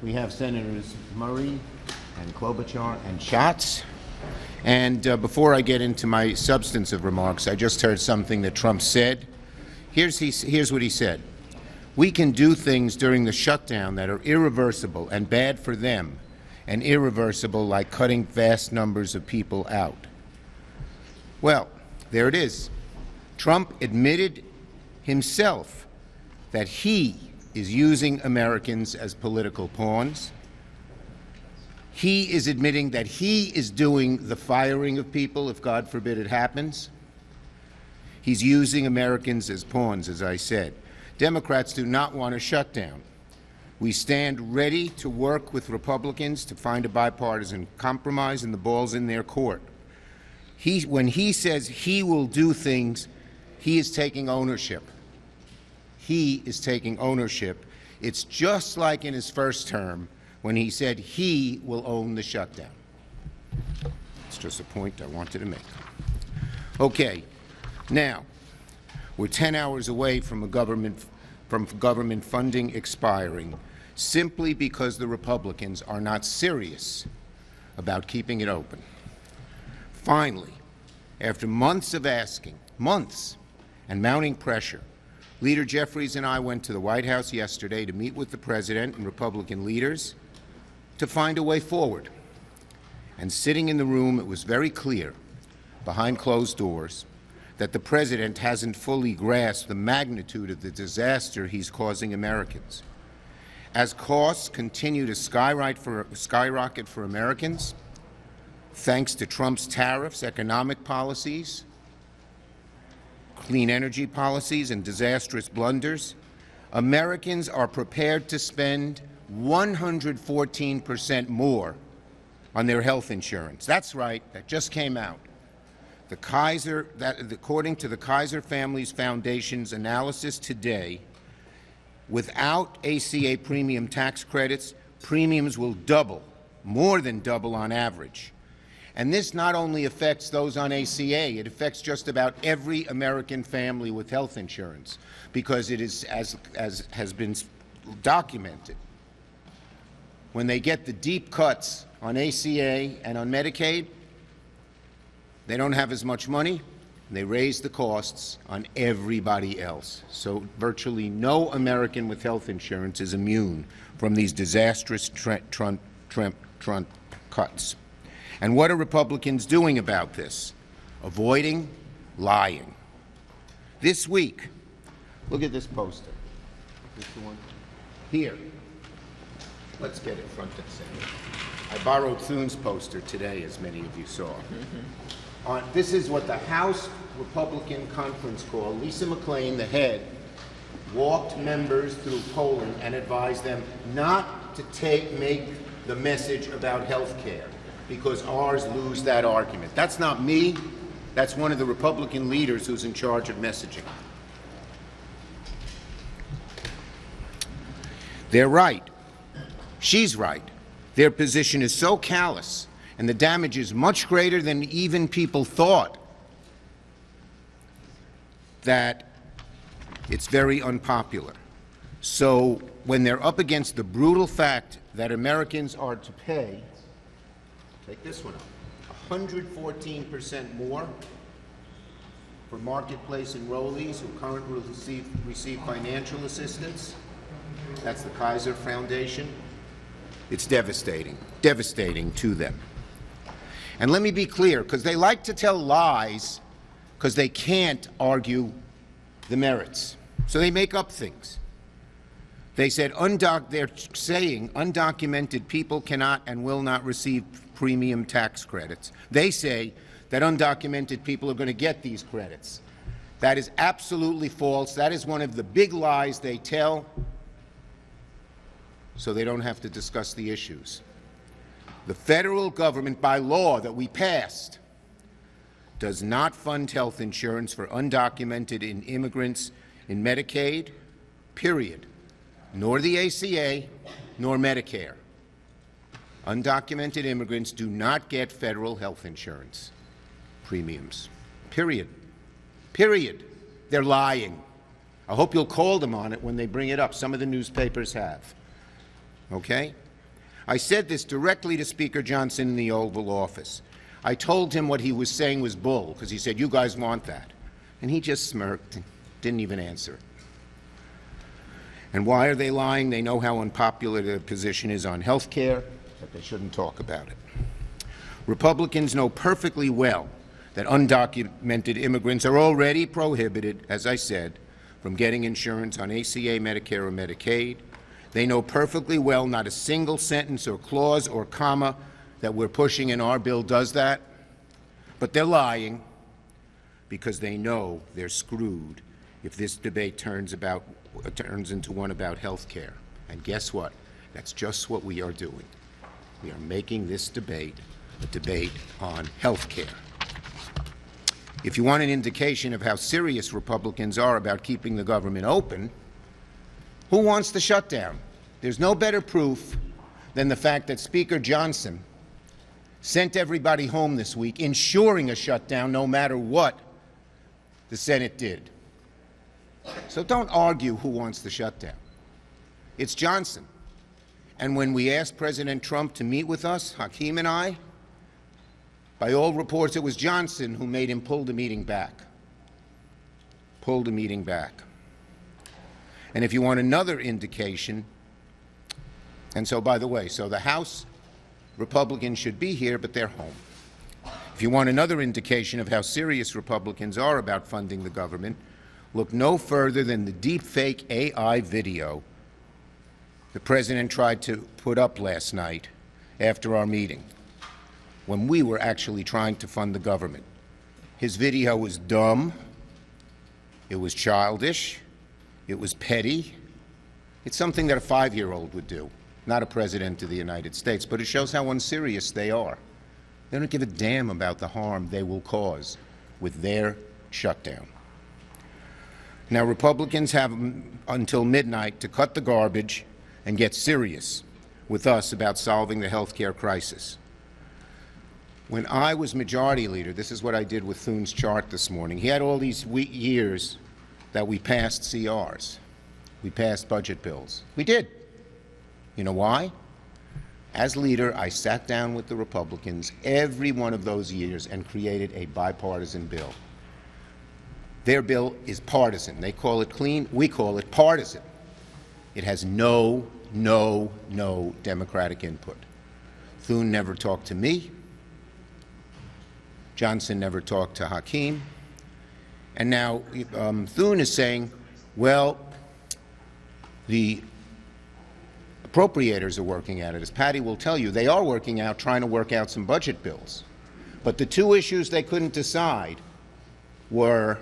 We have Senators Murray and Klobuchar and Schatz. And before I get into my substantive remarks, I just heard something that Trump said. Here's what he said. We can do things during the shutdown that are irreversible and bad for them, and irreversible like cutting vast numbers of people out. Well, there it is. Trump admitted himself that he is using Americans as political pawns. He is admitting that he is doing the firing of people if, God forbid, it happens. He's using Americans as pawns, as I said. Democrats do not want a shutdown. We stand ready to work with Republicans to find a bipartisan compromise, and the ball's in their court. When he says he will do things, he is taking ownership. He is taking ownership. It's just like in his first term when he said he will own the shutdown. It's just a point I wanted to make. Okay, now, we're 10 hours away from government funding expiring simply because the Republicans are not serious about keeping it open. Finally, after months of asking, and mounting pressure, Leader Jeffries and I went to the White House yesterday to meet with the President and Republican leaders to find a way forward. And sitting in the room, it was very clear, behind closed doors, that the President hasn't fully grasped the magnitude of the disaster he's causing Americans. As costs continue to skyrocket for Americans, thanks to Trump's tariffs, economic policies, clean energy policies, and disastrous blunders, Americans are prepared to spend 114% more on their health insurance. That's right, that just came out. According to the Kaiser Family's Foundation's analysis today, without ACA premium tax credits, premiums will double, more than double on average. And this not only affects those on ACA, it affects just about every American family with health insurance, because it is, as has been documented, when they get the deep cuts on ACA and on Medicaid, they don't have as much money, and they raise the costs on everybody else. So virtually no American with health insurance is immune from these disastrous Trump cuts. And what are Republicans doing about this? Avoiding lying. This week, look at this poster. This the one? Here. Let's get it front and center. I borrowed Thune's poster today, as many of you saw. This is what the House Republican Conference called. Lisa McClain, the head, walked members through polling and advised them not to make the message about health care, because ours lose that argument. That's not me. That's one of the Republican leaders who's in charge of messaging. They're right. She's right. Their position is so callous, and the damage is much greater than even people thought, that it's very unpopular. So when they're up against the brutal fact that Americans are to pay, take this one up, 114% more for marketplace enrollees who currently receive financial assistance. That's the Kaiser Foundation. It's devastating to them. And let me be clear, because they like to tell lies because they can't argue the merits. So they make up things. They said they're saying undocumented people cannot and will not receive premium tax credits. They say that undocumented people are going to get these credits. That is absolutely false. That is one of the big lies they tell, so they don't have to discuss the issues. The federal government, by law that we passed, does not fund health insurance for undocumented immigrants in Medicaid, period, nor the ACA, nor Medicare. Undocumented immigrants do not get federal health insurance premiums, period. Period. They're lying. I hope you'll call them on it when they bring it up. Some of the newspapers have. Okay? I said this directly to Speaker Johnson in the Oval Office. I told him what he was saying was bull, because he said, you guys want that. And he just smirked and didn't even answer. And why are they lying? They know how unpopular their position is on health care, that they shouldn't talk about it. Republicans know perfectly well that undocumented immigrants are already prohibited, as I said, from getting insurance on ACA, Medicare, or Medicaid. They know perfectly well not a single sentence or clause or comma that we're pushing in our bill does that. But they're lying because they know they're screwed if this debate turns into one about health care. And guess what? That's just what we are doing. We are making this debate a debate on health care. If you want an indication of how serious Republicans are about keeping the government open, who wants the shutdown? There's no better proof than the fact that Speaker Johnson sent everybody home this week, ensuring a shutdown no matter what the Senate did. So don't argue who wants the shutdown. It's Johnson. And when we asked President Trump to meet with us, Hakeem and I, by all reports, it was Johnson who made him pull the meeting back. Pull the meeting back. And if you want another indication, and so, by the way, so the House Republicans should be here, but they're home. If you want another indication of how serious Republicans are about funding the government, look no further than the deepfake AI video the President tried to put up last night after our meeting, when we were actually trying to fund the government. His video was dumb, it was childish, it was petty. It's something that a 5-year-old would do, not a president of the United States, but it shows how unserious they are. They don't give a damn about the harm they will cause with their shutdown. Now, Republicans have until midnight to cut the garbage and get serious with us about solving the health care crisis. When I was Majority Leader, this is what I did with Thune's chart this morning. He had all these years that we passed CRs. We passed budget bills. We did. You know why? As leader, I sat down with the Republicans every one of those years and created a bipartisan bill. Their bill is partisan. They call it clean. We call it partisan. It has no Democratic input. Thune never talked to me. Johnson never talked to Hakeem. And now Thune is saying, well, the appropriators are working at it. As Patty will tell you, they are trying to work out some budget bills. But the two issues they couldn't decide were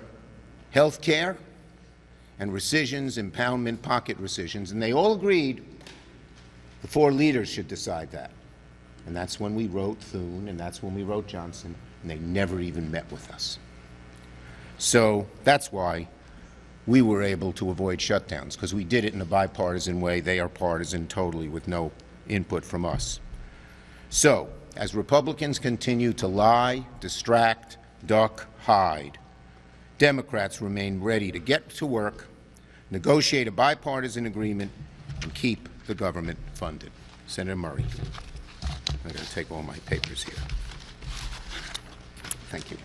health care and rescissions, impoundment, pocket rescissions. And they all agreed the 4 leaders should decide that. And that's when we wrote Thune, and that's when we wrote Johnson, and they never even met with us. So that's why we were able to avoid shutdowns, because we did it in a bipartisan way. They are partisan totally, with no input from us. So as Republicans continue to lie, distract, duck, hide, Democrats remain ready to get to work, negotiate a bipartisan agreement, and keep the government funded. Senator Murray. I'm going to take all my papers here. Thank you.